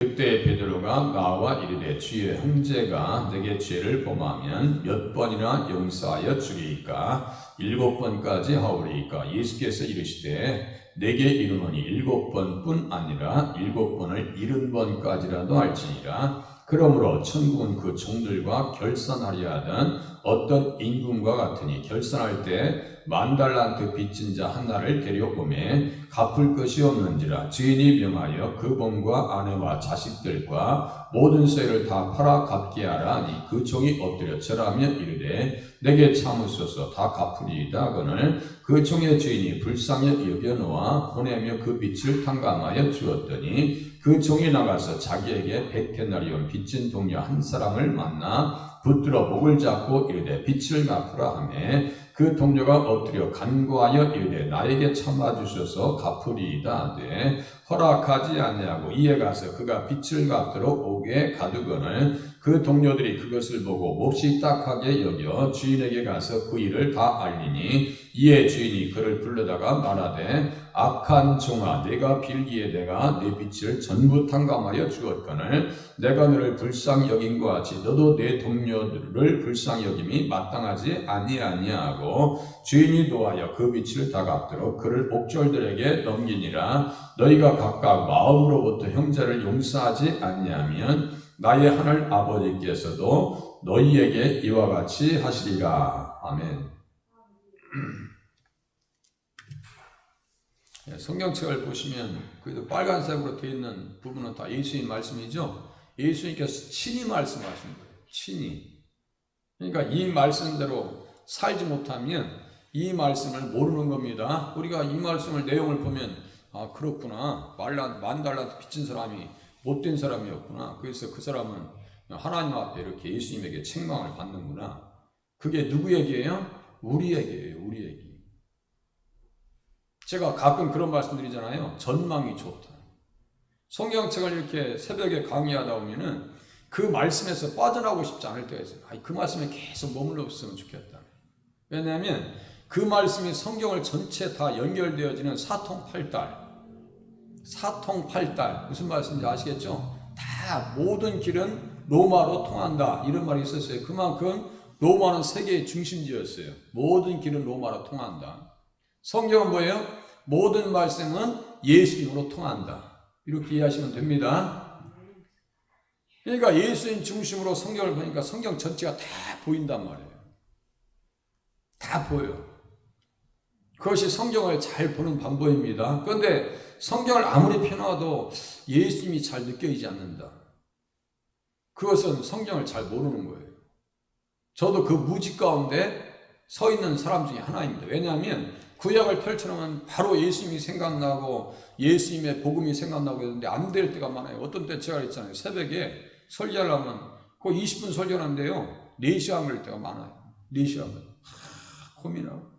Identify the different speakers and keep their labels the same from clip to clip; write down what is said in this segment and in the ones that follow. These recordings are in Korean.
Speaker 1: 그때 베드로가 나와 이르되 주의 형제가 내게 죄를 범하면 몇 번이나 용서하여 주리이까 7번까지 하오리이까. 예수께서 이르시되 내게 이르노니 7번뿐 아니라 7번을 70번까지라도 할지니라. 그러므로 천국은 그 종들과 결산하려 하던 어떤 임금과 같으니 결산할 때 10,000달란트 빚진 자 하나를 데려오매 갚을 것이 없는지라. 주인이 명하여 그 본과 아내와 자식들과 모든 소유를 다 팔아 갚게 하라 하니 그 종이 엎드려 절하며 이르되 내게 참으소서 다 갚으리이다 하거늘 그 종의 주인이 불쌍히 여겨놓아 보내며 그 빚을 탕감하여 주었더니 그 종이 나가서 자기에게 100데나리온 빚진 동료 한 사람을 만나 붙들어 목을 잡고 이르되 빚을 갚으라 하매 그 동료가 엎드려 간구하여 이르되 나에게 참아주셔서 갚으리이다 하되 허락하지 아니하고 이에 가서 그가 빚을 갚도록 오게 가두거늘 그 동료들이 그것을 보고 몹시 딱하게 여겨 주인에게 가서 그 일을 다 알리니 이에 주인이 그를 불러다가 말하되 악한 종아 내가 빌기에 내가 내 빚을 전부 탕감하여 주었거늘 내가 너를 불쌍히 여긴 것 같이 너도 내 동료들을 불쌍히 여김이 마땅하지 아니하고 주인이 노하여 그 빚을 다 갚도록 그를 옥졸들에게 넘기니라. 너희가 각각 마음으로부터 형제를 용서하지 아니하면 나의 하늘 아버지께서도 너희에게 이와 같이 하시리라. 아멘. 성경책을 보시면 그래도 빨간색으로 되어 있는 부분은 다 예수님 말씀이죠. 예수님께서 친히 말씀하신 거예요. 친히. 그러니까 이 말씀대로 살지 못하면 이 말씀을 모르는 겁니다. 우리가 이 말씀을 내용을 보면 아 그렇구나. 10,000달란트 빚진 사람이 못된 사람이었구나. 그래서 그 사람은 하나님 앞에 이렇게 예수님에게 책망을 받는구나. 그게 누구에게요? 우리에게예요. 우리에게. 제가 가끔 그런 말씀 드리잖아요. 전망이 좋다. 성경책을 이렇게 새벽에 강의하다 보면은 그 말씀에서 빠져나오고 싶지 않을 때가 있어요. 그 말씀에 계속 머물러 있으면 좋겠다. 왜냐하면 그 말씀이 성경을 전체 다 연결되어지는 사통팔달. 무슨 말씀인지 아시겠죠? 다 모든 길은 로마로 통한다. 이런 말이 있었어요. 그만큼 로마는 세계의 중심지였어요. 모든 길은 로마로 통한다. 성경은 뭐예요? 모든 말씀은 예수님으로 통한다. 이렇게 이해하시면 됩니다. 그러니까 예수님 중심으로 성경을 보니까 성경 전체가 다 보인단 말이에요. 다 보여요. 그것이 성경을 잘 보는 방법입니다. 그런데 성경을 아무리 펴놔도 예수님이 잘 느껴지지 않는다. 그것은 성경을 잘 모르는 거예요. 저도 그 무지 가운데 서 있는 사람 중에 하나입니다. 왜냐하면 구약을 펼쳐놓으면 바로 예수님이 생각나고 예수님의 복음이 생각나고 했는데 안 될 때가 많아요. 어떤 때 제가 있잖아요. 새벽에 설교하려면 그 20분 설교하는데요. 4시간 걸릴 때가 많아요. 4시간. 고민하고.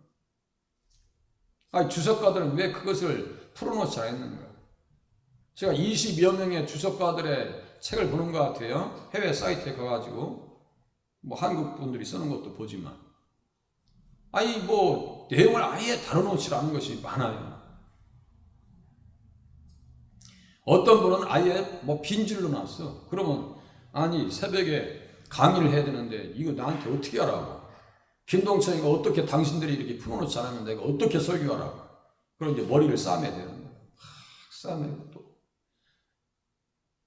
Speaker 1: 주석가들은 왜 그것을 풀어놓지 않았는가? 제가 20여 명의 주석가들의 책을 보는 것 같아요. 해외 사이트에 가가지고 뭐 한국 분들이 쓰는 것도 보지만 내용을 아예 다뤄놓지 않은 것이 많아요. 어떤 분은 아예 빈줄로 놨어. 그러면 새벽에 강의를 해야 되는데 이거 나한테 어떻게 하라고? 김동천이가 어떻게 당신들이 이렇게 풀어놓지 않으면 내가 어떻게 설교하라고? 그럼 이제 머리를 싸매야 되는 거예요. 싸매고 또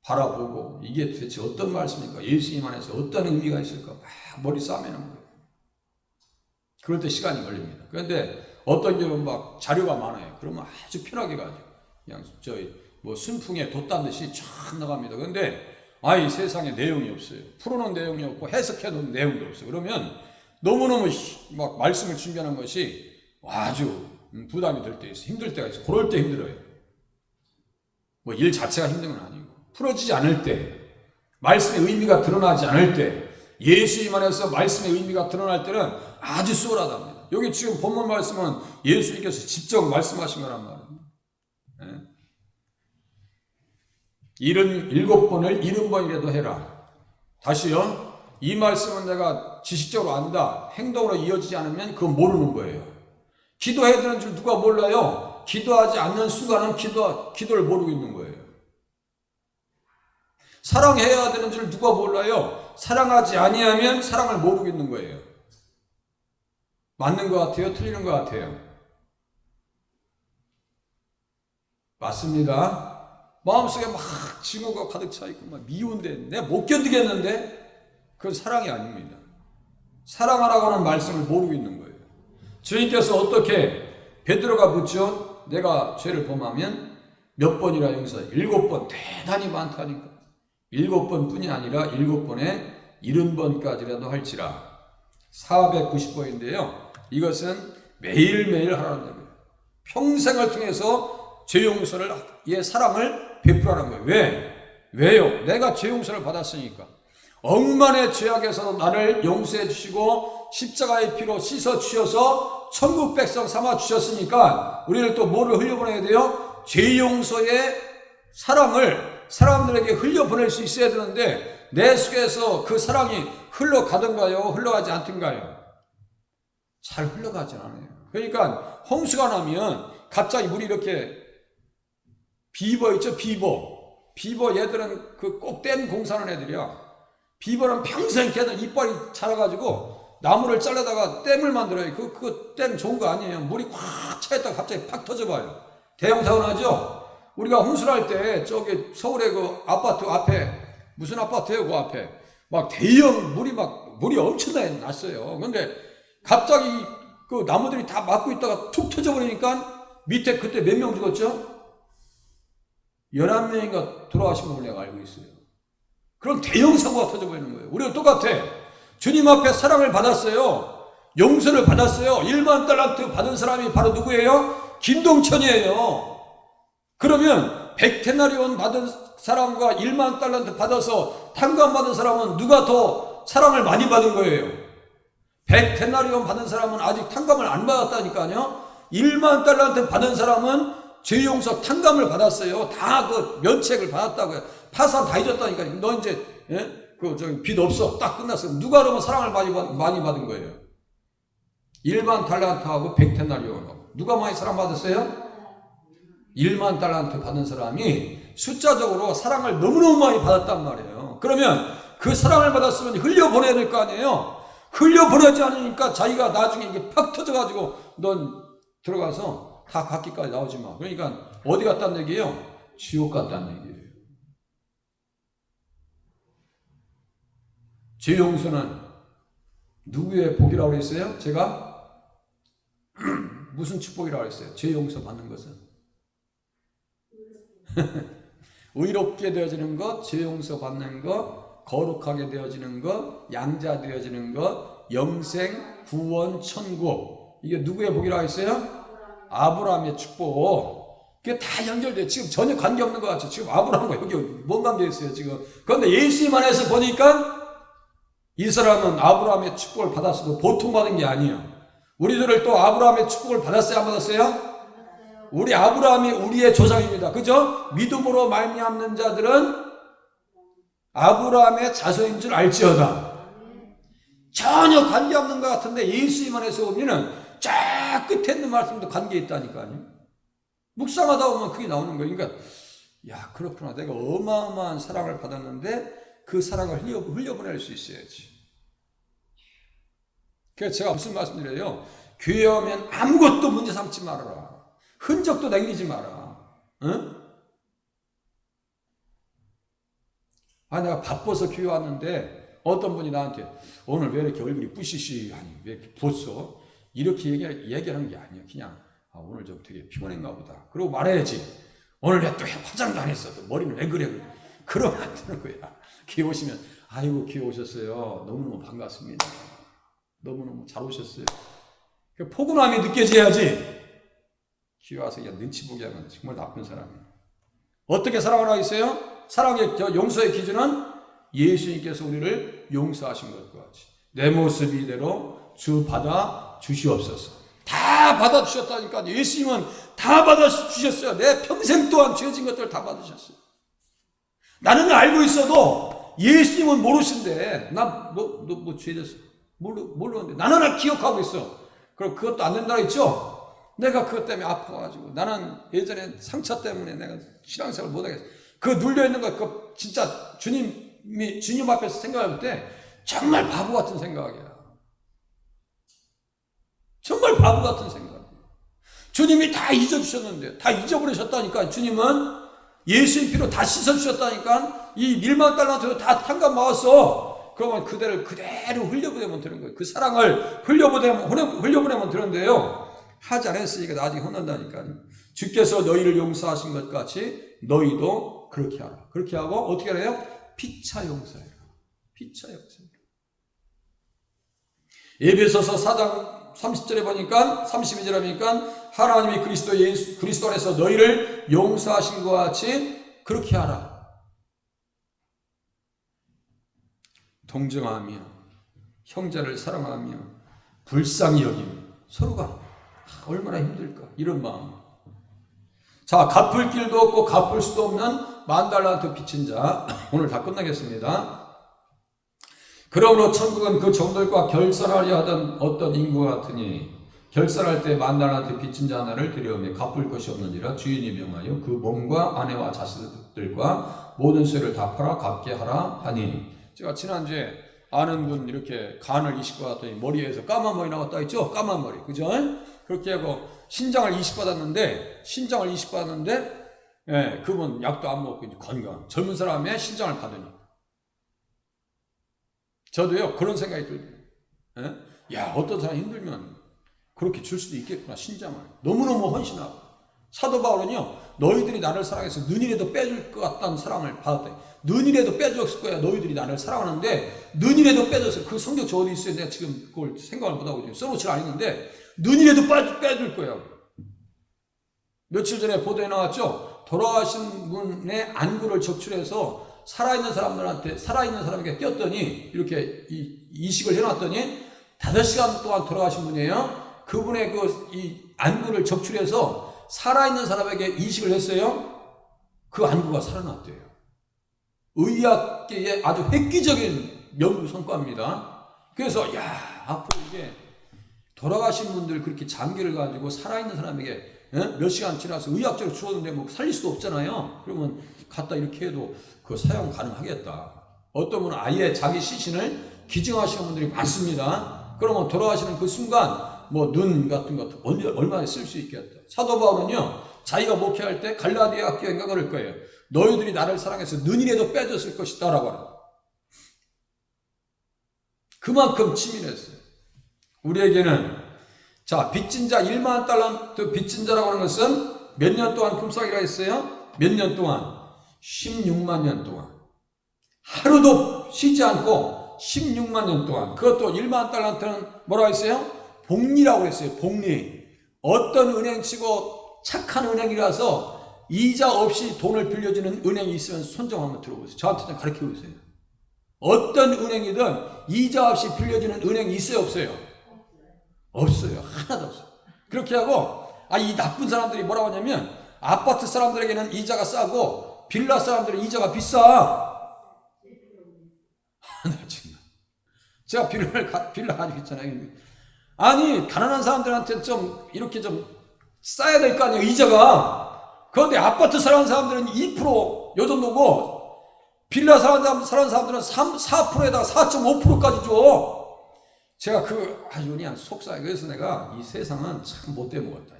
Speaker 1: 바라보고 이게 도대체 어떤 말씀입니까? 예수님 안에서 어떤 의미가 있을까? 머리 싸매는 거예요. 그럴 때 시간이 걸립니다. 그런데 어떤 경우는 자료가 많아요. 그러면 아주 편하게 가죠. 그냥 순풍에 돛단 듯이 쫙 나갑니다. 그런데 이 세상에 내용이 없어요. 풀어놓은 내용이 없고 해석해놓은 내용도 없어요. 그러면 너무너무 말씀을 준비하는 것이 아주 부담이 될 때 있어요. 힘들 때가 있어요. 그럴 때 힘들어요. 일 자체가 힘든 건 아니고 풀어지지 않을 때, 말씀의 의미가 드러나지 않을 때, 예수님 안에서 말씀의 의미가 드러날 때는 아주 수월하답니다. 여기 지금 본문 말씀은 예수님께서 직접 말씀하신 거란 말이에요. 77번을 70번이라도 해라. 다시요. 이 말씀은 내가 지식적으로 안다. 행동으로 이어지지 않으면 그건 모르는 거예요. 기도해야 되는 줄 누가 몰라요? 기도하지 않는 순간은 기도를 모르고 있는 거예요. 사랑해야 되는 줄 누가 몰라요? 사랑하지 아니하면 사랑을 모르겠는 거예요. 맞는 것 같아요? 틀리는 것 같아요? 맞습니다. 마음속에 막 증오가 가득 차 있고 막 미운데 내가 못 견디겠는데 그건 사랑이 아닙니다. 사랑하라고 하는 말씀을 모르고 있는 거예요. 주님께서 어떻게 베드로가 묻죠? 내가 죄를 범하면 몇 번이라 용서해? 7번. 대단히 많다니까. 7번뿐이 아니라 7번에 70번까지라도 할지라. 490번인데요. 이것은 매일매일 하라는 얘기예요. 평생을 통해서 죄 용서를, 사랑을 베풀라는 거예요. 왜? 왜요? 내가 죄 용서를 받았으니까. 억만의 죄악에서 나를 용서해 주시고 십자가의 피로 씻어 주셔서 천국 백성 삼아 주셨으니까 우리를 또 뭐를 흘려보내야 돼요? 죄 용서의 사랑을 사람들에게 흘려보낼 수 있어야 되는데 내 속에서 그 사랑이 흘러가던가요? 흘러가지 않던가요? 잘 흘러가지 않아요. 그러니까 홍수가 나면 갑자기 물이 이렇게 비버 있죠? 비버 얘들은 그 꼭 댐 공사하는 애들이야. 비버는 평생 걔들 이빨이 자라가지고 나무를 잘라다가 댐을 만들어요. 그 댐 좋은 거 아니에요. 물이 꽉 차있다가 갑자기 팍 터져봐요. 대형 사고 나죠? 우리가 홍수할 때 저기 서울의 그 아파트 앞에 무슨 아파트예요? 그 앞에 막 대형 물이 엄청나게 났어요. 근데 갑자기 그 나무들이 다 막고 있다가 툭 터져버리니까 밑에 그때 몇 명 죽었죠? 11명인가 돌아가신 걸로 내가 알고 있어요. 그런 대형 사고가 터져버리는 거예요. 우리가 똑같아. 주님 앞에 사랑을 받았어요. 용서를 받았어요. 1만 달란트 받은 사람이 바로 누구예요? 김동천이에요. 그러면 100데나리온 받은 사람과 1만 달란트 받아서 탕감 받은 사람은 누가 더 사랑을 많이 받은 거예요? 100데나리온 받은 사람은 아직 탕감을 안 받았다니까요. 1만 달란트 받은 사람은 죄 용서 탕감을 받았어요. 다 그 면책을 받았다고요. 파산 다 잊었다니까. 너 이제 빚 없어. 딱 끝났어. 누가 그러면 사랑을 많이 받은 거예요? 1만 달란트하고 100데나리온하고 누가 많이 사랑받았어요? 1만 달란트 받은 사람이 숫자적으로 사랑을 너무너무 많이 받았단 말이에요. 그러면 그 사랑을 받았으면 흘려보내야 될 거 아니에요? 흘려보내지 않으니까 자기가 나중에 이게 팍 터져가지고 넌 들어가서 다 갖기까지 나오지 마. 그러니까 어디 갔다는 얘기예요? 지옥 갔다는 얘기예요. 죄 용서는 누구의 복이라고 그랬어요? 제가 무슨 축복이라고 그랬어요? 죄 용서 받는 것은 의롭게 되어지는 것, 죄 용서 받는 것, 거룩하게 되어지는 것, 양자 되어지는 것, 영생, 구원, 천국. 이게 누구의 복이라고 했어요? 아브라함의 축복. 그게 다 연결돼. 지금 전혀 관계없는 것 같죠. 지금 아브라함과 여기 뭔 관계 있어요 지금. 그런데 예수님 안에서 보니까 이 사람은 아브라함의 축복을 받았어도 보통 받은 게 아니에요. 우리들을 또 아브라함의 축복을 받았어요? 안 받았어요? 우리 아브라함이 우리의 조상입니다. 그죠? 믿음으로 말미암는 자들은 아브라함의 자손인 줄 알지어다. 전혀 관계없는 것 같은데 예수님 안에서 보면은 쫙 끝에 있는 말씀도 관계 있다니까요. 묵상하다 보면 그게 나오는 거예요. 그러니까 야 그렇구나. 내가 어마어마한 사랑을 받았는데 그 사랑을 흘려보낼 수 있어야지. 그래서 제가 무슨 말씀드려요? 교회 오면 아무것도 문제 삼지 말아라. 흔적도 남기지 마라. 응? 내가 바빠서 교회 왔는데 어떤 분이 나한테 오늘 왜 이렇게 얼굴이 뿌시시하니 왜 이렇게 부었어? 이렇게 얘기하는 게 아니에요. 그냥 오늘 좀 되게 피곤했나 보다. 그러고 말해야지. 오늘 왜 또 화장도 안 했어? 또 머리는 왜 그래? 그러면 안 되는 거야. 교회 오시면 아이고 교회 오셨어요. 너무너무 반갑습니다. 너무너무 잘 오셨어요. 포근함이 느껴져야지. 교회 와서 그냥 눈치 보게 하면 정말 나쁜 사람이에요. 어떻게 사랑을 하겠어요? 사랑의 용서의 기준은 예수님께서 우리를 용서하신 것과 같이 내 모습 이대로 주 받아 주시옵소서. 다 받아 주셨다니까. 예수님은 다 받아 주셨어요. 내 평생 동안 죄진 것들 다 받으셨어요. 나는 알고 있어도 예수님은 모르신대. 나 뭐 죄졌어? 모르는데 나는 기억하고 있어. 그럼 그것도 안 된다고 했죠? 내가 그것 때문에 아파가지고 나는 예전에 상처 때문에 내가 신앙생활 못하겠어. 그 눌려있는 거 진짜 주님 앞에서 생각할 때 정말 바보 같은 생각이야. 정말 바보 같은 생각이야. 주님이 다 잊어주셨는데, 다 잊어버리셨다니까. 주님은 예수의 피로 다 씻어주셨다니까. 이 1만 달란트 다 탕감 나왔어. 그러면 그대를 그대로 흘려보내면 되는 거예요. 그 사랑을 흘려보내면 되는데요. 하지 않았으니까 나중에 혼난다니까요. 주께서 너희를 용서하신 것 같이 너희도 그렇게 하라. 그렇게 하고 어떻게 하래요? 피차 용서해라. 피차 용서해라. 에베소서 4장 30절에 보니까 32절에 보니까 하나님이 그리스도 안에서 너희를 용서하신 것 같이 그렇게 하라. 동정하며 형제를 사랑하며 불쌍히 여기며 서로가 얼마나 힘들까 이런 마음. 자, 갚을 길도 없고 갚을 수도 없는 10,000달란트 빚진 자, 오늘 다 끝나겠습니다. 그러므로 천국은 그 종들과 결산하려 하던 어떤 인구가 같으니 결산할 때 10,000달란트 빚진 자 하나를 들여오며 갚을 것이 없는지라 주인이 명하여 그 몸과 아내와 자식들과 모든 소유를 다 팔아 갚게 하라 하니. 제가 지난주에 아는 분 이렇게 간을 이식 받았더니 머리에서 까만 머리 나왔다 했죠? 까만 머리, 그죠? 그렇게 하고 신장을 이식받았는데 예, 그분 약도 안 먹고 이제 건강. 젊은 사람의 신장을 받으니. 저도요 그런 생각이 들어요. 예? 야, 어떤 사람이 힘들면 그렇게 줄 수도 있겠구나. 신장을 너무너무 헌신하고. 사도 바울은요, 너희들이 나를 사랑해서 눈이라도 빼줄 것 같다는 사랑을 받았대. 눈이라도 빼줬을 거야. 너희들이 나를 사랑하는데 눈이라도 빼줬어. 그 성경 저 어디 있어요? 내가 지금 그걸 생각을 못하고 지금 써놓질 않았는데 눈이라도 빼줄 거야. 며칠 전에 보도에 나왔죠. 돌아가신 분의 안구를 적출해서 살아있는 사람에게 띄었더니 이렇게 이식을 해놨더니 5시간 동안 돌아가신 분이에요. 그분의 이 안구를 적출해서 살아있는 사람에게 이식을 했어요. 그 안구가 살아났대요. 의학계의 아주 획기적인 연구 성과입니다. 그래서 앞으로 이게 돌아가신 분들 그렇게 장기를 가지고 살아있는 사람에게 몇 시간 지나서 의학적으로 죽었는데 뭐 살릴 수도 없잖아요. 그러면 갖다 이렇게 해도 그 사용 가능하겠다. 어떤 분은 아예 자기 시신을 기증하시는 분들이 많습니다. 그러면 돌아가시는 그 순간 뭐 눈 같은 것도 얼마나 쓸 수 있겠다. 사도 바울은요, 자기가 목회할 때 갈라디아 학교인가 그럴 거예요. 너희들이 나를 사랑해서 눈이라도 빼줬을 것이다 라고 하는. 그만큼 치밀했어요. 우리에게는 자, 빚진 자 10,000달란트 빚진 자라고 하는 것은 몇 년 동안 품삯이라 했어요? 몇 년 동안? 16만 년 동안. 하루도 쉬지 않고 16만 년 동안. 그것도 10,000달란트는 뭐라고 했어요? 복리라고 했어요. 복리. 어떤 은행치고 착한 은행이라서 이자 없이 돈을 빌려주는 은행이 있으면 손좀 한번 들어보세요. 저한테 좀 가르쳐 보세요. 어떤 은행이든 이자 없이 빌려주는 은행이 있어요? 없어요? 없어요. 하나도 없어요. 그렇게 하고 이 나쁜 사람들이 뭐라고 하냐면 아파트 사람들에게는 이자가 싸고 빌라 사람들은 이자가 비싸. 나 정말. 제가 빌라 가지고 있잖아요. 아니, 가난한 사람들한테 좀 이렇게 좀 싸야 될 거 아니에요, 이자가. 그런데 아파트 사는 사람들은 2% 요 정도고 빌라 사는 사람들은 4%에다가 4.5%까지 줘. 제가 아주 그냥 속상해. 그래서 내가 이 세상은 참 못돼 먹었다.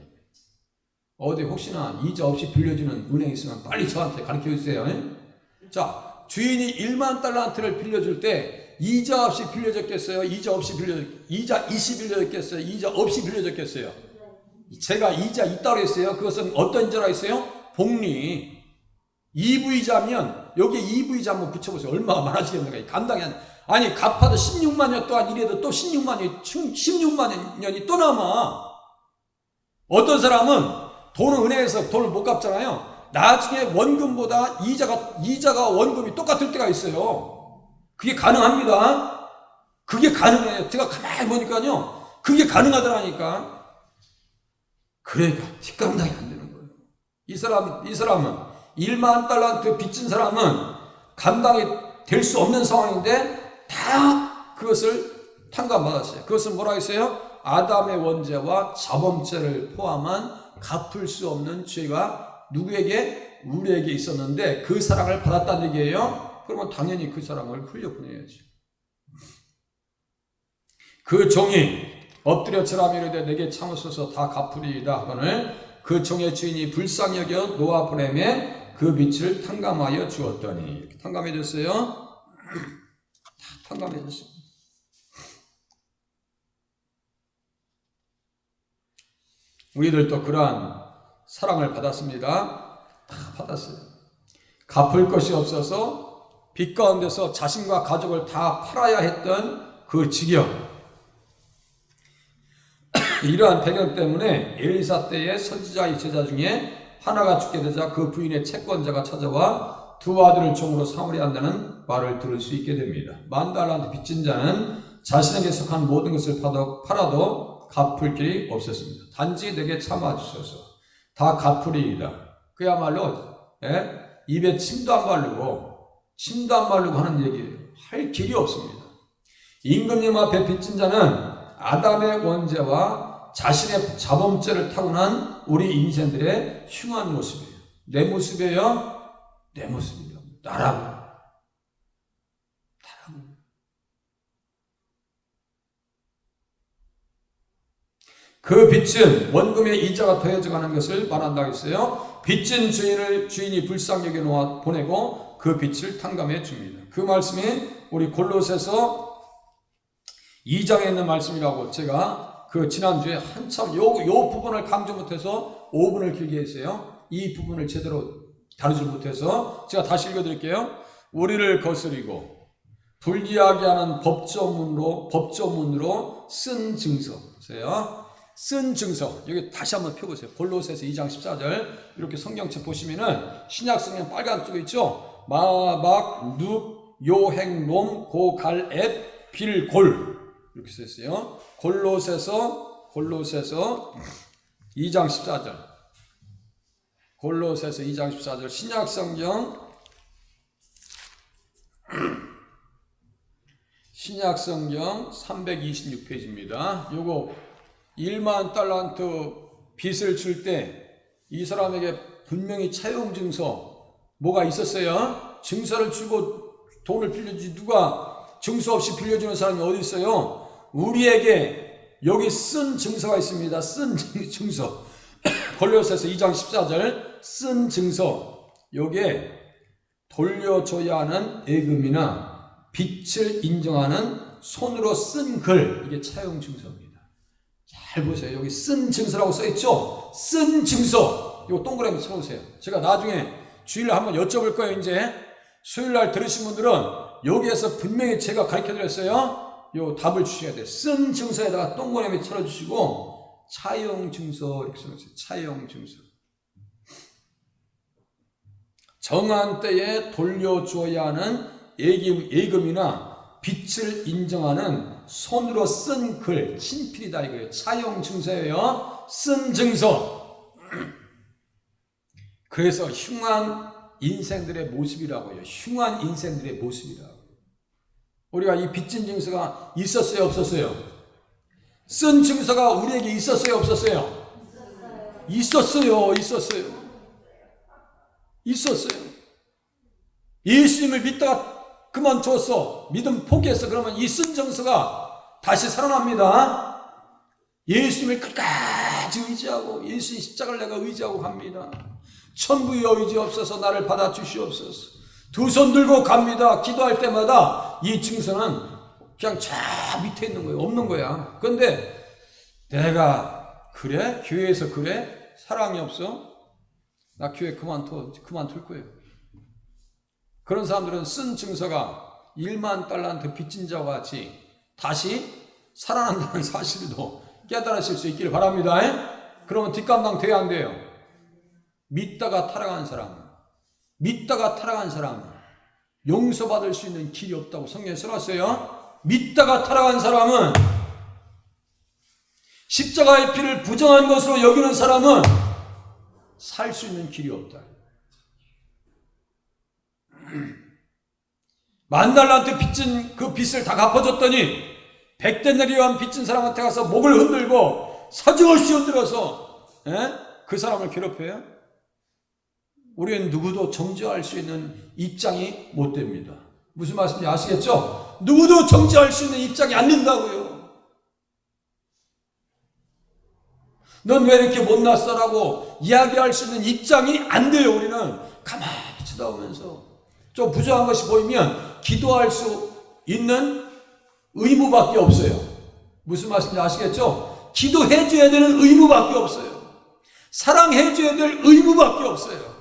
Speaker 1: 어디 혹시나 이자 없이 빌려주는 은행 있으면 빨리 저한테 가르쳐 주세요. 자, 주인이 10,000달란트를 빌려줄 때 이자 없이 빌려줬겠어요? 이자 없이 빌려줬겠어요? 이자 없이 빌려줬겠어요? 제가 이자 있다고 했어요. 그것은 어떤 이자라 했어요? 복리. 2부이자면 여기에 2부이자 한번 붙여보세요. 얼마가 많아지겠는가? 감당이 아니 갚아도 16만 년 동안 일해도 또 16만 년이 또 남아. 어떤 사람은 돈을 은행에서 돈을 못 갚잖아요. 나중에 원금보다 이자가 원금이 똑같을 때가 있어요. 그게 가능합니다. 그게 가능해요. 제가 가만히 보니까요. 그게 가능하더라니까. 그러니까 뒷감당이 안 되는 거예요. 이 사람은 10,000달란트 빚진 사람은 감당이 될 수 없는 상황인데 다 그것을 탕감받았어요. 그것은 뭐라 했어요? 아담의 원죄와 자범죄를 포함한 갚을 수 없는 죄가 누구에게? 우리에게 있었는데 그 사랑을 받았다는 얘기예요. 그러면 당연히 그 사랑을 흘려보내야지. 그 종이 엎드려 절하며 이르되 내게 참으소서 다 갚으리이다 하거늘 그 종의 주인이 불쌍히 여겨 놓아 보내매 그 빛을 탕감하여 주었더니. 탕감해 줬어요. 다 탕감해 줬어요. 우리들도 그러한 사랑을 받았습니다. 다 받았어요. 갚을 것이 없어서 빚 가운데서 자신과 가족을 다 팔아야 했던 그 지경. 이러한 배경 때문에 엘리사 때의 선지자의 제자 중에 하나가 죽게 되자 그 부인의 채권자가 찾아와 두 아들을 종으로 삼으려 한다는 말을 들을 수 있게 됩니다. 10,000달란트 빚진 자는 자신에게 속한 모든 것을 팔아도 갚을 길이 없었습니다. 단지 내게 참아주소서 다 갚으리이다. 그야말로 입에 침도 안 바르고 하는 얘기예요. 할 길이 없습니다. 임금님 앞에 빚진 자는 아담의 원죄와 자신의 자범죄를 타고난 우리 인생들의 흉한 모습이에요. 내 모습이에요? 내 모습이에요. 나라고. 그 빚은 원금의 이자가 더해져 가는 것을 말한다고 했어요. 빚진 주인이 불쌍히 여겨 놓아 보내고 그 빚을 탕감해 줍니다. 그 말씀이 우리 골로새서 2장에 있는 말씀이라고 제가 그 지난주에 한참 요 부분을 강조 못해서 5분을 길게 했어요. 이 부분을 제대로 다루지 못해서 제가 다시 읽어드릴게요. 우리를 거스리고 불리하게 하는 법조문으로 쓴 증서. 보세요. 쓴 증서. 여기 다시 한번 펴보세요. 골로새서 2장 14절. 이렇게 성경책 보시면은 신약 성경 빨간 쪽에 있죠. 마박, 눅, 요행, 놈, 고, 갈, 앳, 빌, 골. 이렇게 썼어요. 골로새서 2장 14절. 골로새서 2장 14절. 신약 성경 326페이지입니다. 요거 10,000달란트 빚을 줄 때 이 사람에게 분명히 차용 증서 뭐가 있었어요? 증서를 주고 돈을 빌려주지 누가 증서 없이 빌려주는 사람이 어디 있어요? 우리에게 여기 쓴 증서가 있습니다. 쓴 증서. 골로새서 2장 14절 쓴 증서. 요게 돌려줘야 하는 예금이나 빚을 인정하는 손으로 쓴 글. 이게 차용 증서입니다. 잘 보세요. 여기 쓴 증서라고 써있죠? 쓴 증서. 이거 동그라미 쳐보세요. 제가 나중에 주일날 한번 여쭤볼 거예요. 이제 수요일날 들으신 분들은 여기에서 분명히 제가 가르쳐드렸어요. 요 답을 주셔야 돼요. 쓴 증서에다가 동그라미 쳐주시고 차용 증서 이렇게 써주세요. 차용 증서. 정한 때에 돌려주어야 하는 예금이나 빚을 인정하는 손으로 쓴 글, 친필이다 이거예요. 차용 증서예요. 쓴 증서. 그래서 흉한 인생들의 모습이라고요. 흉한 인생들의 모습이라고. 우리가 이 빚진 증서가 있었어요, 없었어요? 쓴 증서가 우리에게 있었어요, 없었어요? 있었어요. 예수님을 믿다가 그만뒀어. 믿음 포기했어. 그러면 이 쓴 증서가 다시 살아납니다. 예수님을 끝까지 의지하고 예수님 십자가를 내가 의지하고 갑니다. 천부의 의지 없어서 나를 받아주시옵소서. 두 손 들고 갑니다. 기도할 때마다 이 증서는 그냥 저 밑에 있는 거예요. 없는 거야. 그런데 내가 그래? 교회에서 그래? 사랑이 없어? 나 교회 그만둘 거예요. 그런 사람들은 쓴 증서가 10,000달란트 빚진 자와 같이 다시 살아난다는 사실도 깨달으실 수 있기를 바랍니다. 그러면 뒷감당 돼야 안 돼요? 믿다가 타락한 사람은 용서받을 수 있는 길이 없다고 성경에 써놨어요. 믿다가 타락한 사람은 십자가의 피를 부정한 것으로 여기는 사람은 살 수 있는 길이 없다. 10,000달란트 빚진 그 빚을 다 갚아줬더니 100데나리온 빚진 사람한테 가서 목을 흔들고 사정없이 흔들어서 그 사람을 괴롭혀요? 우리는 누구도 정죄할 수 있는 입장이 못 됩니다. 무슨 말씀인지 아시겠죠? 누구도 정죄할 수 있는 입장이 안 된다고요. 넌 왜 이렇게 못났어라고 이야기할 수 있는 입장이 안 돼요. 우리는 가만히 쳐다보면서 좀 부정한 것이 보이면 기도할 수 있는 의무밖에 없어요. 무슨 말씀인지 아시겠죠? 기도해줘야 되는 의무밖에 없어요. 사랑해줘야 될 의무밖에 없어요.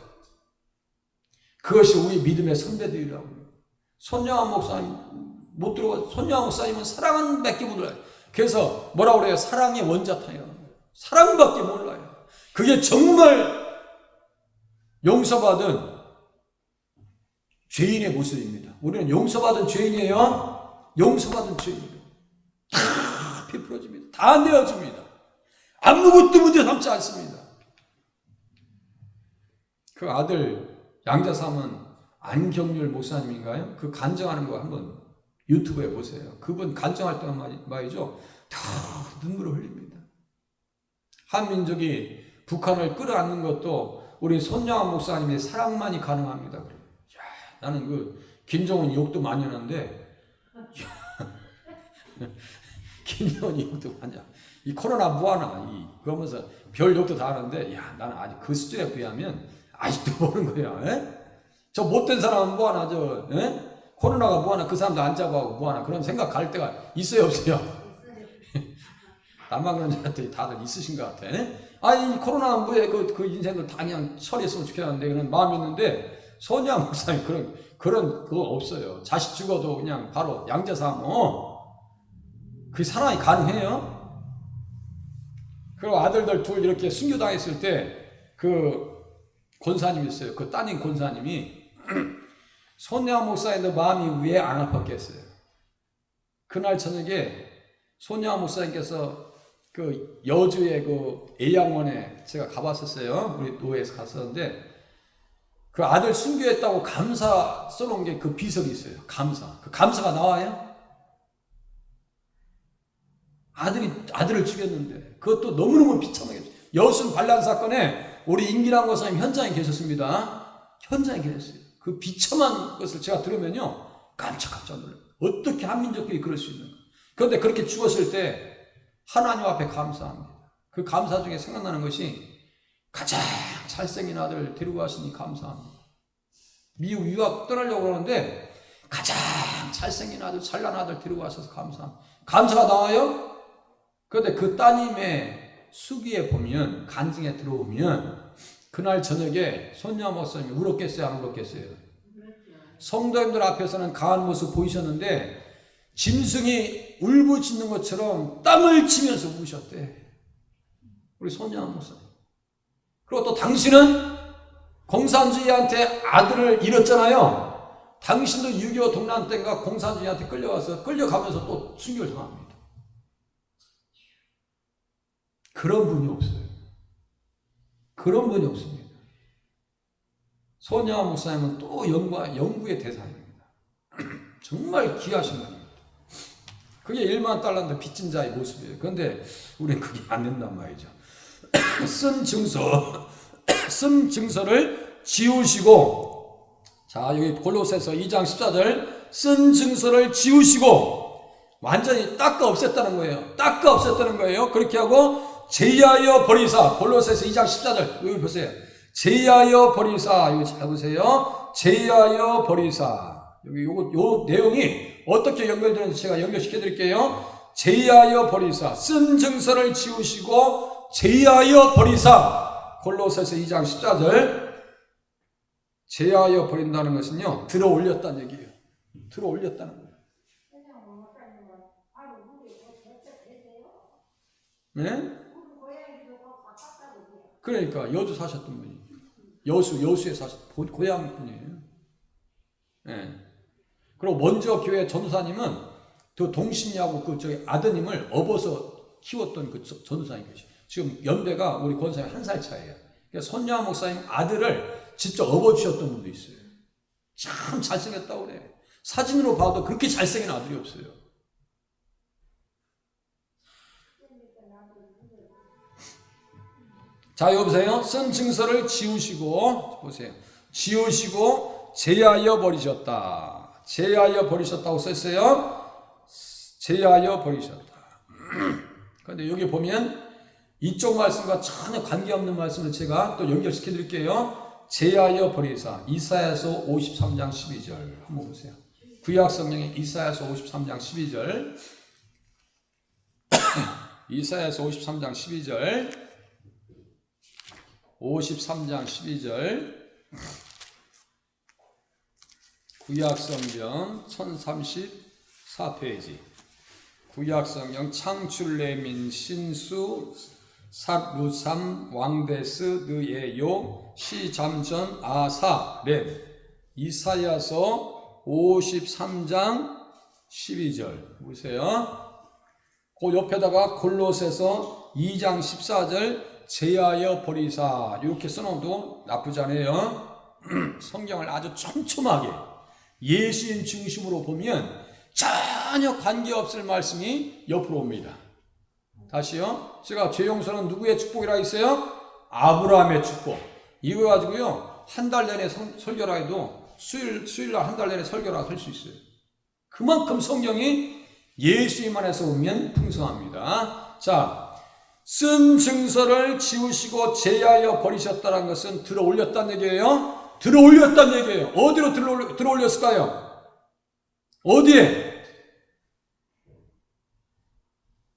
Speaker 1: 그것이 우리 믿음의 선배들이라고요. 손양환 목사님 못 들어가. 손양환 목사님은 사랑은 밖에 몰라요. 그래서 뭐라고 그래요? 사랑의 원자탄이라는 거예요. 사랑밖에 몰라요. 그게 정말 용서받은 죄인의 모습입니다. 우리는 용서받은 죄인이에요. 용서받은 죄인이에요. 다 베풀어집니다. 다 내어줍니다. 아무것도 문제 삼지 않습니다. 그 아들 양자삼은 안경률 목사님인가요? 그 간증하는 거 한번 유튜브에 보세요. 그분 간증할 때만 말이죠. 다 눈물을 흘립니다. 한민족이 북한을 끌어안는 것도 우리 손양환 목사님의 사랑만이 가능합니다. 야, 나는 그 김정은 욕도 많이 하는데 김정은 욕도 많이 하냐. 이 코로나 뭐하나 그러면서 별 욕도 다 하는데 야 나는 아직 그 수준에 비하면 아직도 모르는 거야. 에? 저 못된 사람은 뭐하나 저 코로나가 뭐하나 그 사람도 안 잡아하고 뭐하나 그런 생각 갈 때가 있어요 없어요? 나만 그런 줄 알았더니 다들 있으신 것 같아. 아니 코로나 뭐에 그 인생들 다 그냥 처리했으면 좋겠는데 그런 마음이 있는데 손양 목사님 그런 그거 없어요. 자식 죽어도 그냥 바로 양자사모 그 사랑이 가능해요. 그리고 아들들 둘 이렇게 순교당했을 때 그 권사님이 있어요. 그 따님 권사님이 손양 목사님의 마음이 왜 안 아팠겠어요. 그날 저녁에 손양 목사님께서 그 여주의 그 A양원에 제가 가봤었어요. 우리 노회에서 갔었는데 그 아들 순교했다고 감사 써놓은 게 그 비석이 있어요. 감사. 그 감사가 나와요? 아들을 죽였는데 그것도 너무너무 비참하게 여순 반란 사건에 우리 임기란 권사님 현장에 계셨습니다. 현장에 계셨어요. 그 비참한 것을 제가 들으면요 깜짝깜짝 놀라요. 어떻게 한민족끼리 그럴 수 있는가. 그런데 그렇게 죽었을 때 하나님 앞에 감사합니다. 그 감사 중에 생각나는 것이 가장 잘생긴 아들 데리고 가시니 감사합니다. 미국 유학 떠나려고 그러는데 가장 잘생긴 아들 잘난 아들 데리고 가셔서 감사합니다. 감사가 나와요? 그런데 그 따님의 수기에 보면 간증에 들어오면 그날 저녁에 손녀 목사님이 울었겠어요 안 울었겠어요? 성도님들 앞에서는 강한 모습 보이셨는데 짐승이 울부짖는 것처럼 땅을 치면서 우셨대. 우리 손녀 목사님. 그리고 또 당신은 공산주의한테 아들을 잃었잖아요. 당신도 6.25 동란 때인가 공산주의한테 끌려가면서 또 순교를 당합니다. 그런 분이 없어요. 그런 분이 없습니다. 손녀 목사님은 또 연구의 대상입니다. 정말 귀하신 분입니다. 그게 1만 달란트 빚진 자의 모습이에요. 그런데 우리는 그게 안 된단 말이죠. 쓴 증서를 지우시고, 자, 여기 골로새서 2장 14절, 쓴 증서를 지우시고, 완전히 닦아 없앴다는 거예요. 닦아 없앴다는 거예요. 그렇게 하고, 제하여 버리사, 골로새서 2장 14절, 여기 보세요. 제하여 버리사, 이거 잘 보세요. 제하여 버리사. 여기 요 내용이 어떻게 연결되는지 제가 연결시켜 드릴게요. 제하여 버리사, 쓴 증서를 지우시고 제하여 버리사. 골로새서 2장 14절. 제하여 버린다는 것은요, 들어 올렸다는 얘기예요. 들어 올렸다는 거예요. 네? 그러니까 여주 사셨던 분이 여수에 사셨던 고향 분이에요. 네. 그리고 먼저 교회 전도사님은 그 동신이하고 그 저기 아드님을 업어서 키웠던 그 전도사님 계시. 지금 연배가 우리 권사님 1살 차이에요. 그러니까 손녀 목사님 아들을 직접 업어주셨던 분도 있어요. 참 잘생겼다고 그래. 사진으로 봐도 그렇게 잘생긴 아들이 없어요. 자, 여보세요. 쓴 증서를 지우시고 보세요.
Speaker 2: 지우시고 제하여 버리셨다. 제하여 버리셨다고 썼어요. 제하여 버리셨다. 그런데 여기 보면 이쪽 말씀과 전혀 관계없는 말씀을 제가 또 연결시켜 드릴게요. 제하여 버리사. 이사야서 53장 12절 한번 보세요. 구약 성경의 이사야서 53장 12절. 이사야서 53장 12절. 53장 12절. 구약 성경 1034페이지. 구약 성경 창출레민 신수 삿루삼 왕데스 느에요 시잠전 아사 렘. 이사야서 53장 12절 보세요. 그 옆에다가 골로새서 2장 14절 제하여 버리사 이렇게 써놓어도 나쁘지 않아요. 성경을 아주 촘촘하게 예수님 중심으로 보면 전혀 관계없을 말씀이 옆으로 옵니다. 다시요. 제가 죄 용서는 누구의 축복이라 했어요? 아브라함의 축복. 이거 가지고요. 한 달 내내 설교라 해도 수요일날 한 달 내내 설교라 할 수 있어요. 그만큼 성경이 예수님 안에서 보면 풍성합니다. 자, 쓴 증서를 지우시고 제하여 버리셨다는 것은 들어 올렸다는 얘기예요. 들어 올렸다는 얘기예요. 어디로 들어 올렸을까요? 어디에?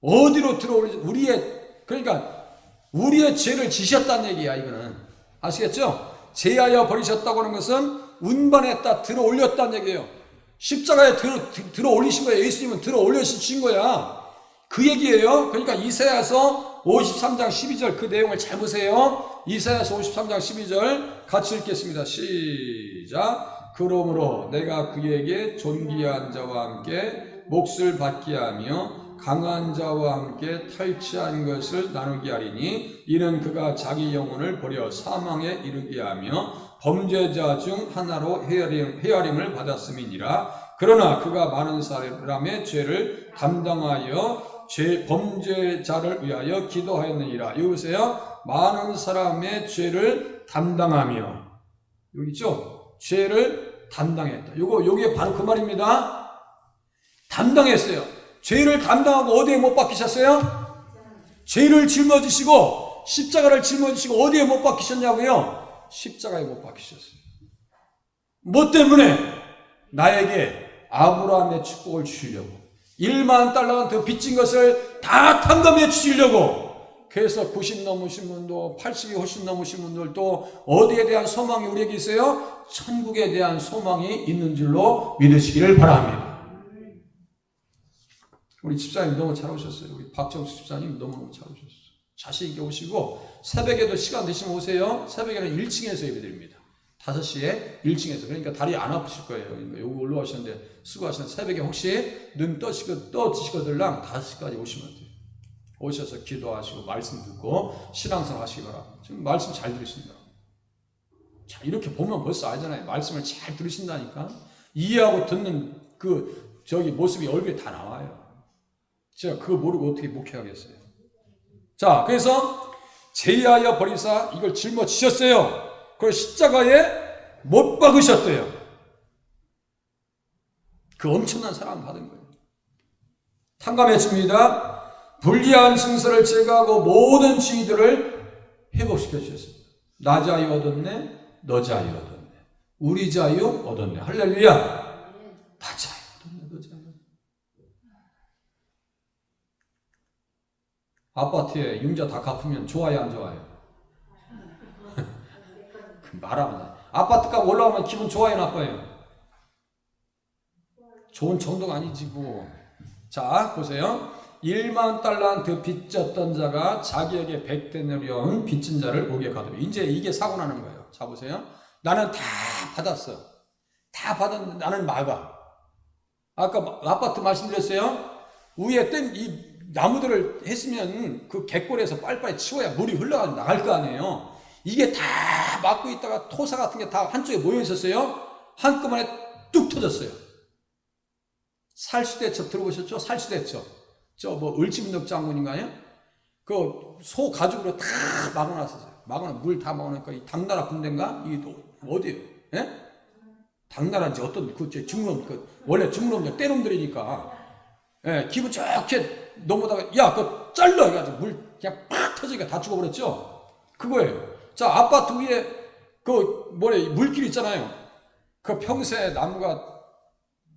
Speaker 2: 어디로 들어 올렸? 그러니까 우리의 죄를 지셨다는 얘기야. 이거는 아시겠죠? 제하여 버리셨다고 하는 것은 운반했다, 들어 올렸다는 얘기예요. 십자가에 들어 올리신 거예요. 예수님은 들어 올려주신 거야. 그 얘기예요. 그러니까 이사야서 53장 12절 그 내용을 잘 보세요. 이사야서 53장 12절 같이 읽겠습니다. 시작. 그러므로 내가 그에게 존귀한 자와 함께 몫을 받게 하며 강한 자와 함께 탈취한 것을 나누게 하리니 이는 그가 자기 영혼을 버려 사망에 이르게 하며 범죄자 중 하나로 헤아림을 받았음이니라. 그러나 그가 많은 사람의 죄를 담당하여 범죄자를 위하여 기도하였느니라. 여기 보세요. 많은 사람의 죄를 담당하며, 여기 있죠? 죄를 담당했다. 요게 바로 그 말입니다. 담당했어요. 죄를 담당하고 어디에 못 박히셨어요? 죄를 짊어지시고 십자가를 짊어지시고 어디에 못 박히셨냐고요? 십자가에 못 박히셨어요. 뭐 때문에? 나에게 아브라함의 축복을 주시려고. 1만 달러는 더 빚진 것을 다 탕감해 주시려고. 그래서 90 넘으신 분도 80이 훨씬 넘으신 분들도 어디에 대한 소망이 우리에게 있어요? 천국에 대한 소망이 있는 줄로 믿으시기를 바랍니다. 우리 집사님 너무 잘 오셨어요. 우리 박정수 집사님 너무너무 잘 오셨어요. 자신 있게 오시고 새벽에도 시간 되시면 오세요. 새벽에는 1층에서 예배드립니다. 5시에 1층에서. 그러니까 다리 안 아프실 거예요. 그러니까 여기 올라오시는데 수고하시는 새벽에 혹시 눈 떠지시거들랑 5시까지 오시면 돼요. 오셔서 기도하시고 말씀 듣고 신앙생활 하시기 바랍니다. 지금 말씀 잘 들으신다. 자, 이렇게 보면 벌써 알잖아요. 말씀을 잘 들으신다니까. 이해하고 듣는 모습이 얼굴에 다 나와요. 제가 그거 모르고 어떻게 목회하겠어요. 자, 그래서 제하여 버리사 이걸 짊어지셨어요. 그걸 십자가에 못 박으셨대요. 그 엄청난 사랑을 받은 거예요. 탕감했습니다. 불리한 증서를 제거하고 모든 지위들을 회복시켜 주셨습니다. 나 자유 얻었네, 너 자유 얻었네, 우리 자유 얻었네. 할렐루야. 다 자유 얻었네, 너 자유. 아파트에 융자 다 갚으면 좋아요, 안 좋아요? 말하면 돼. 아파트값 올라오면 기분 좋아요, 나빠요? 좋은 정도가 아니지 뭐. 자, 보세요. 1만 달란트 빚졌던 자가 자기에게 100데나리온 빚진 자를 오게 가두리. 이제 이게 사고 나는 거예요. 자, 보세요. 나는 다 받았어. 다 받았는데 나는 막아. 아까 아파트 말씀드렸어요. 위에 이 나무들을 했으면 그 갯골에서 빨리빨리 치워야 물이 흘러가지고 나갈 거 아니에요. 이게 다 막고 있다가 토사 같은 게 다 한쪽에 모여 있었어요. 한꺼번에 뚝 터졌어요. 살수대첩 들어보셨죠? 살수대첩. 을지문덕 장군인가요? 그 소 가죽으로 다 막아놨었어요. 물 다 막아놓으니까 이 당나라 군대인가? 이 어디요? 예? 당나라인지 어떤 그 중놈 원래 중놈들 떼놈들이니까 예, 기분 좋게 넘어다가 야 그거 잘라 해가지고 물 그냥 팍 터지니까 다 죽어버렸죠. 그거예요. 자 아파트 위에 그 물길 있잖아요. 그 평소에 나무가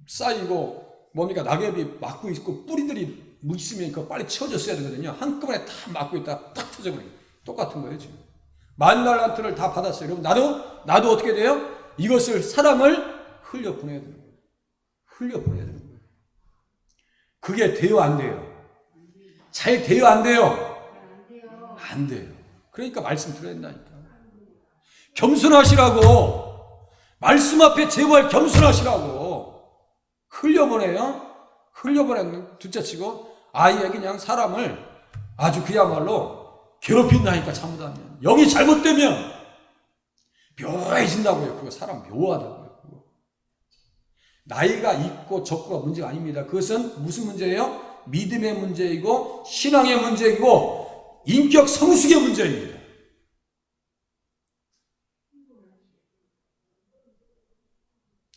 Speaker 2: 쌓이고 뭡니까 낙엽이 막고 있고 뿌리들이 물 있으면 그거 빨리 치워줬어야 되거든요. 한꺼번에 다 막고 있다 딱 터져버려요. 똑같은 거예요 지금. 만달란트를 다 받았어요. 그럼 나도 어떻게 돼요? 이것을 사람을 흘려 보내야 되는 거예요. 흘려 보내야 되는 거예요. 그게 돼요 안 돼요? 잘 돼요 안 돼요? 안 돼요. 그러니까 말씀 들어야 된다니까. 겸손하시라고. 말씀 앞에 제발 겸손하시라고. 흘려보내요. 흘려보내는 둘째치고 아예 그냥 사람을 아주 그야말로 괴롭힌다니까 잘못하면. 영이 잘못되면 묘해진다고요. 그거 사람 묘하다고요. 그거. 나이가 있고 적고가 문제가 아닙니다. 그것은 무슨 문제예요? 믿음의 문제이고 신앙의 문제이고 인격 성숙의 문제입니다.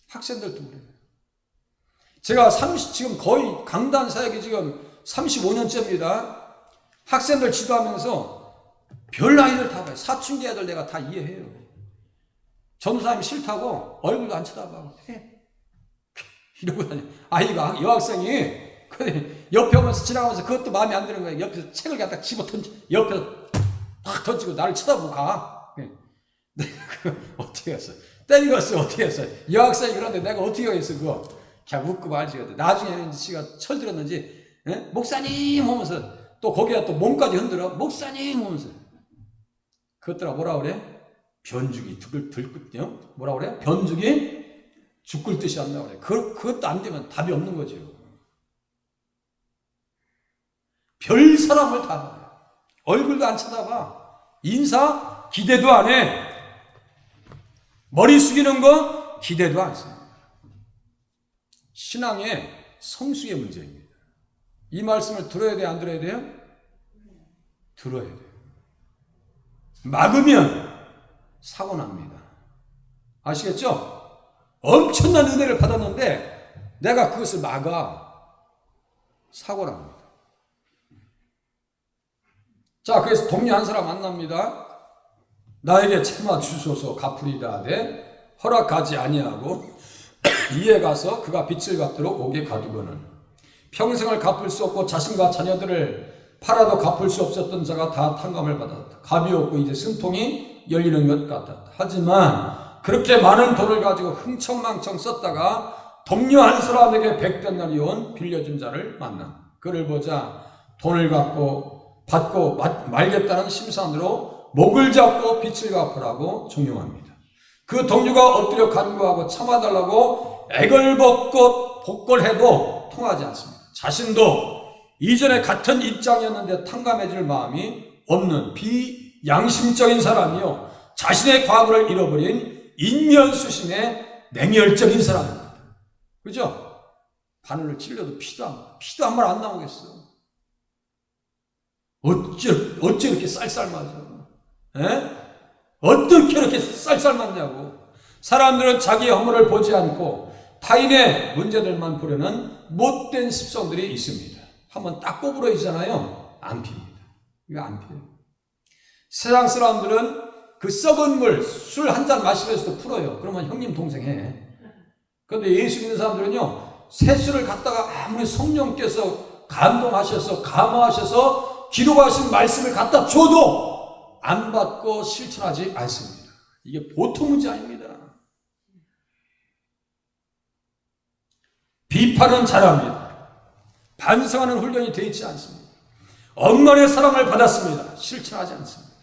Speaker 2: 학생들도 그래요. 제가 지금 거의 강단 사역이 지금 35년째입니다. 학생들 지도하면서 별 아이들 다 봐요. 사춘기 애들 내가 다 이해해요. 전도사님이 싫다고 얼굴도 안 쳐다봐. 이러고 다녀. 아이가 여학생이 옆에 오면서 지나가면서 그것도 마음에 안 드는 거예요. 옆에서 책을 갖다 집어 옆에서 팍 던지고 나를 쳐다보고 가. 내가 어떻게 했어? 때리겠어 어떻게 했어? 여학생이 그런데 내가 어떻게 하겠어 그거? 그냥 웃고 말지. 나중에는 지가 철들었는지 목사님 하면서 또 거기다 또 몸까지 흔들어. 목사님 하면서 그것들아 뭐라 그래? 변죽이 들끓요? 뭐라 그래? 변죽이 죽을 뜻이 안 나오래. 그것도 안 되면 답이 없는 거죠. 별 사람을 다 봐요. 얼굴도 안 쳐다봐. 인사 기대도 안 해. 머리 숙이는 거 기대도 안 씁니다. 신앙의 성숙의 문제입니다. 이 말씀을 들어야 돼요? 안 들어야 돼요? 들어야 돼요. 막으면 사고 납니다. 아시겠죠? 엄청난 은혜를 받았는데 내가 그것을 막아 사고 납니다. 자, 그래서 동료 한 사람 만납니다. 나에게 참아 주소서 갚으리라 하되 허락하지 아니하고 이에 가서 그가 빚을 갚도록 옥에 가두고는 평생을 갚을 수 없고 자신과 자녀들을 팔아도 갚을 수 없었던 자가 다 탕감을 받았다. 값이 없고 이제 숨통이 열리는 것 같았다. 하지만 그렇게 많은 돈을 가지고 흥청망청 썼다가 동료 한 사람에게 100데나리 온 빌려준 자를 만나. 그를 보자 돈을 받고 말겠다는 심산으로 목을 잡고 빚을 갚으라고 종용합니다. 그 동료가 엎드려 간구하고 참아달라고 애걸벗고 복걸해도 통하지 않습니다. 자신도 이전에 같은 입장이었는데 탕감해줄 마음이 없는 비양심적인 사람이요 자신의 과거를 잃어버린 인면수심의 냉혈적인 사람입니다. 그죠? 바늘을 찔러도 피도 한 번 안 나오겠어. 어째 이렇게 쌀쌀 맞아? 어떻게 이렇게 쌀쌀 맞냐고. 사람들은 자기의 허물을 보지 않고 타인의 문제들만 보려는 못된 습성들이 있습니다. 한번 딱 꼬부러지잖아요. 안 핍니다. 이거 안 피해요. 세상 사람들은 그 썩은 물, 술 한 잔 마시면서도 풀어요. 그러면 형님 동생 해. 그런데 예수 믿는 사람들은요, 새술을 갖다가 아무리 성령께서 감동하셔서 감화하셔서 기도하신 말씀을 갖다 줘도 안 받고 실천하지 않습니다. 이게 보통 문제 아닙니다. 비판은 잘합니다. 반성하는 훈련이 되어 있지 않습니다. 엄마의 사랑을 받았습니다. 실천하지 않습니다.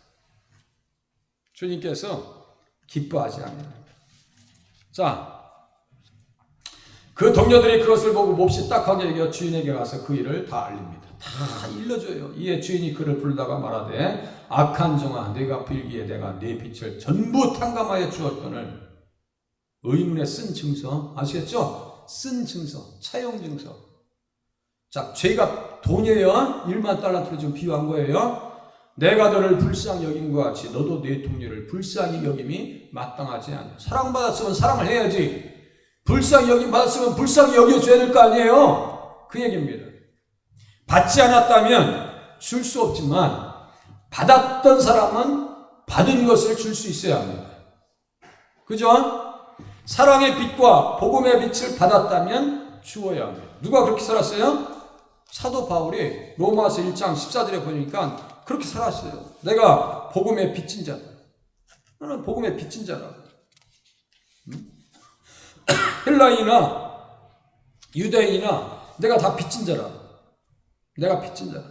Speaker 2: 주님께서 기뻐하지 않아요. 자, 그 동료들이 그것을 보고 몹시 딱하게 여겨 주인에게 가서 그 일을 다 알립니다. 다 일러줘요. 이에 주인이 그를 부르다가 말하되 악한 종아 네가 빌기에 내가 네 빚을 전부 탕감하여 주었거늘 의문에 쓴 증서 아시겠죠? 쓴 증서, 차용 증서. 자, 죄가 돈이에요. 1만 달란트로 지금 비유한 거예요. 내가 너를 불쌍히 여김과 같이 너도 네 동료를 불쌍히 여김이 마땅하지 않냐. 사랑받았으면 사랑을 해야지. 불쌍히 여김 받았으면 불쌍히 여겨줘야 될 거 아니에요. 그 얘기입니다. 받지 않았다면 줄 수 없지만 받았던 사람은 받은 것을 줄 수 있어야 합니다. 그죠? 사랑의 빛과 복음의 빛을 받았다면 주어야 합니다. 누가 그렇게 살았어요? 사도 바울이 로마서 1장 14절에 보니까 그렇게 살았어요. 내가 복음의 빚진 자다. 나는 복음의 빚진 자라고. 헬라인이나 유대인이나 내가 다 빚진 자라고. 내가 빚진 자라.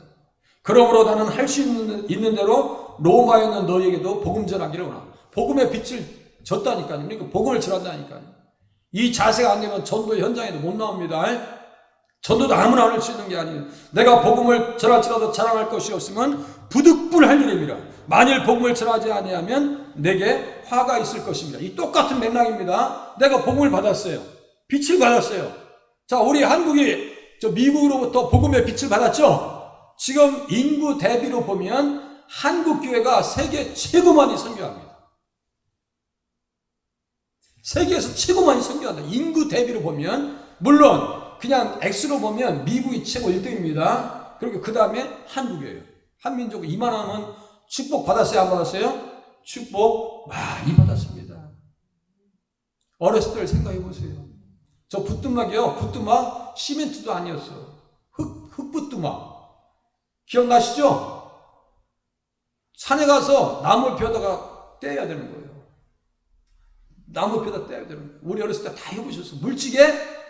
Speaker 2: 그러므로 나는 할 수 있는 대로 로마에 있는 너희에게도 복음 전하기를 원한다. 복음의 빛을 졌다니까요. 그러니까 복음을 전한다니까요. 이 자세가 안 되면 전도 현장에도 못 나옵니다. 전도도 아무나 할 수 있는 게 아니에요. 내가 복음을 전할지라도 자랑할 것이 없으면 부득불할 일입니다. 만일 복음을 전하지 아니하면 내게 화가 있을 것입니다. 이 똑같은 맥락입니다. 내가 복음을 받았어요. 빛을 받았어요. 자, 우리 한국이 미국으로부터 복음의 빛을 받았죠? 지금 인구 대비로 보면 한국 교회가 세계 최고 많이 선교합니다. 세계에서 최고 많이 선교한다. 인구 대비로 보면, 물론 그냥 X로 보면 미국이 최고 1등입니다. 그리고 그 다음에 한국이에요. 한민족 이만하면 축복 받았어요? 안 받았어요? 축복 많이 받았습니다. 어렸을 때 생각해 보세요. 저 부뚜막이요. 부뚜막 시멘트도 아니었어. 흙부뚜막. 기억나시죠? 산에 가서 나무 펴다가 떼야 되는 거예요. 나무 펴다 떼야 되는 거예요. 우리 어렸을 때 다 해보셨어요. 물찌개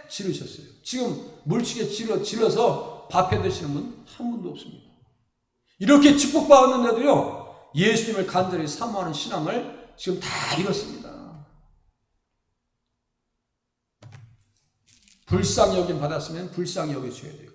Speaker 2: 지르셨어요. 지금 물찌개 질러서 밥 해 드시는 분 한 분도 없습니다. 이렇게 축복받았는데도요, 예수님을 간절히 사모하는 신앙을 지금 다 잃었습니다. 불쌍히 여김 받았으면 불쌍히 여겨줘야 돼요.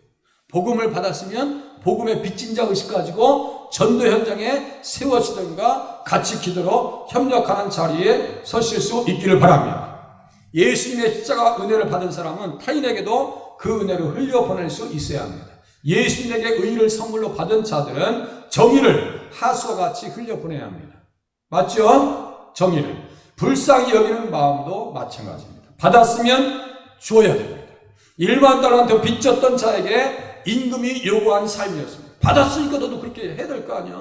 Speaker 2: 복음을 받았으면 복음의 빚진 자 의식 가지고 전도 현장에 세워지든가 같이 기도로 협력하는 자리에 서실 수 있기를 바랍니다. 예수님의 십자가 은혜를 받은 사람은 타인에게도 그 은혜를 흘려보낼 수 있어야 합니다. 예수님에게 의를 선물로 받은 자들은 정의를 하수와 같이 흘려보내야 합니다. 맞죠? 정의를. 불쌍히 여기는 마음도 마찬가지입니다. 받았으면 주어야 됩니다. 1만 달란트 빚졌던 자에게 임금이 요구한 삶이었습니다. 받았으니까 너도 그렇게 해야 될 거 아니야.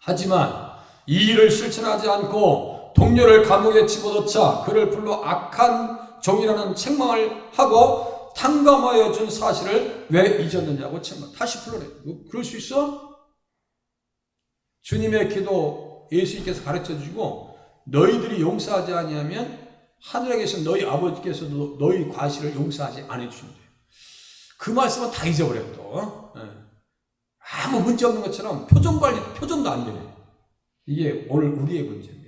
Speaker 2: 하지만 이 일을 실천하지 않고 동료를 감옥에 집어넣자 그를 불러 악한 종이라는 책망을 하고 탕감하여 준 사실을 왜 잊었느냐고 책망. 다시 불러내. 그럴 수 있어? 주님의 기도 예수님께서 가르쳐 주시고 너희들이 용서하지 아니하면 하늘에 계신 너희 아버지께서도 너희 과실을 용서하지 않아 주신대요. 그 말씀은 다 잊어버렸어. 아무 문제 없는 것처럼 표정 관리, 표정도 안 되네. 이게 오늘 우리의 문제입니다.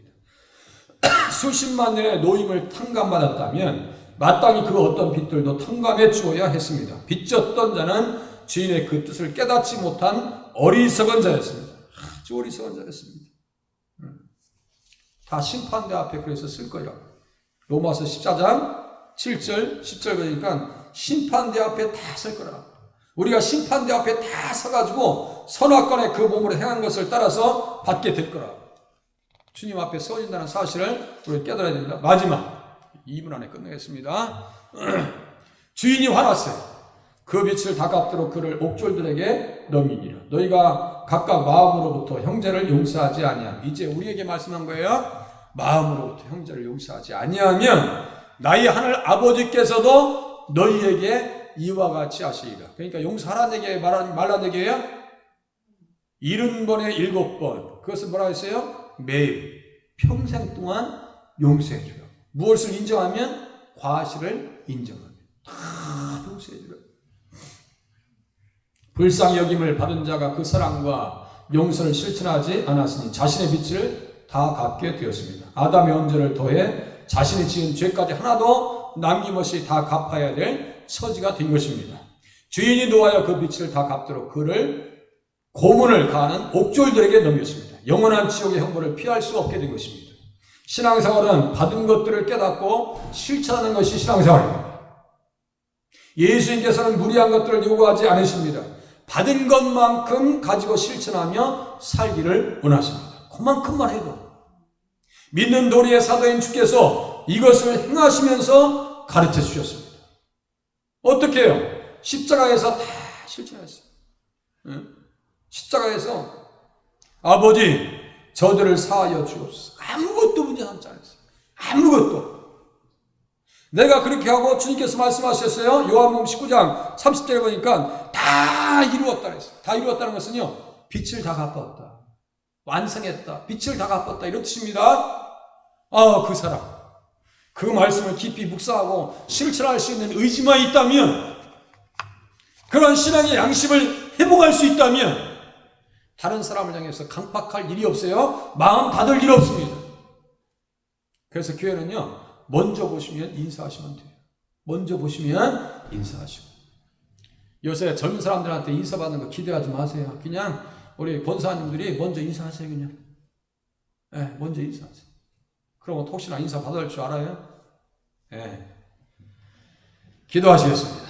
Speaker 2: 수십만 년의 노임을 탕감받았다면 마땅히 그 어떤 빚들도 탕감해 주어야 했습니다. 빚졌던 자는 주인의 그 뜻을 깨닫지 못한 어리석은 자였습니다. 아주 어리석은 자였습니다. 다 심판대 앞에 그래서 쓸 거야. 로마서 14장 7절 10절 보니까 심판대 앞에 다 설 거라. 우리가 심판대 앞에 다 서가지고 선악간에 그 몸으로 행한 것을 따라서 받게 될 거라. 주님 앞에 서진다는 사실을 우리 깨달아야 됩니다. 마지막 2분 안에 끝내겠습니다. 주인이 화났어요. 그 빛을 다 갚도록 그를 옥졸들에게 넘기니라. 너희가 각각 마음으로부터 형제를 용서하지 아니하면, 이제 우리에게 말씀한 거예요. 마음으로부터 형제를 용서하지 아니하면 나의 하늘 아버지께서도 너희에게 이와 같이 하시리라. 그러니까 용서하라는 얘기예요? 말라는 얘기예요? 70번에 7번. 그것은 뭐라고 했어요? 매일 평생 동안 용서해줘요. 무엇을 인정하면? 과실을 인정하면 다 용서해줘요. 불쌍히 여김을 받은 자가 그 사랑과 용서를 실천하지 않았으니 자신의 빚을 다 갚게 되었습니다. 아담의 언저를 더해 자신이 지은 죄까지 하나도 남김없이 다 갚아야 될 처지가 된 것입니다. 주인이 노하여 그 빚을 다 갚도록 그를 고문을 가하는 옥졸들에게 넘겼습니다. 영원한 지옥의 형벌을 피할 수 없게 된 것입니다. 신앙생활은 받은 것들을 깨닫고 실천하는 것이 신앙생활입니다. 예수님께서는 무리한 것들을 요구하지 않으십니다. 받은 것만큼 가지고 실천하며 살기를 원하십니다. 그만큼만 해도. 믿는 도리의 사도인 주께서 이것을 행하시면서 가르쳐 주셨습니다. 어떻게 해요? 십자가에서 다 실천했어요. 십자가에서 아버지 저들을 사하여 주옵소서. 아무것도 문제 삼지 않았어요. 아무것도. 내가 그렇게 하고 주님께서 말씀하셨어요. 요한복음 19장 30절에 보니까 다 이루었다 그랬어요. 다 이루었다는 것은요, 빛을 다 갚았다, 완성했다, 빛을 다 갚았다, 이런 뜻입니다. 그 사람, 그 말씀을 깊이 묵상하고 실천할 수 있는 의지만 있다면, 그런 신앙의 양심을 회복할 수 있다면 다른 사람을 향해서 강팍할 일이 없어요. 마음 닫을 일 없습니다. 그래서 교회는요, 먼저 보시면 인사하시면 돼요. 먼저 보시면 인사하시고. 요새 젊은 사람들한테 인사받는 거 기대하지 마세요. 그냥 우리 권사님들이 먼저 인사하세요. 그냥 먼저 인사하세요. 그러면 혹시나 인사 받을 줄 알아요? 기도하시겠습니다.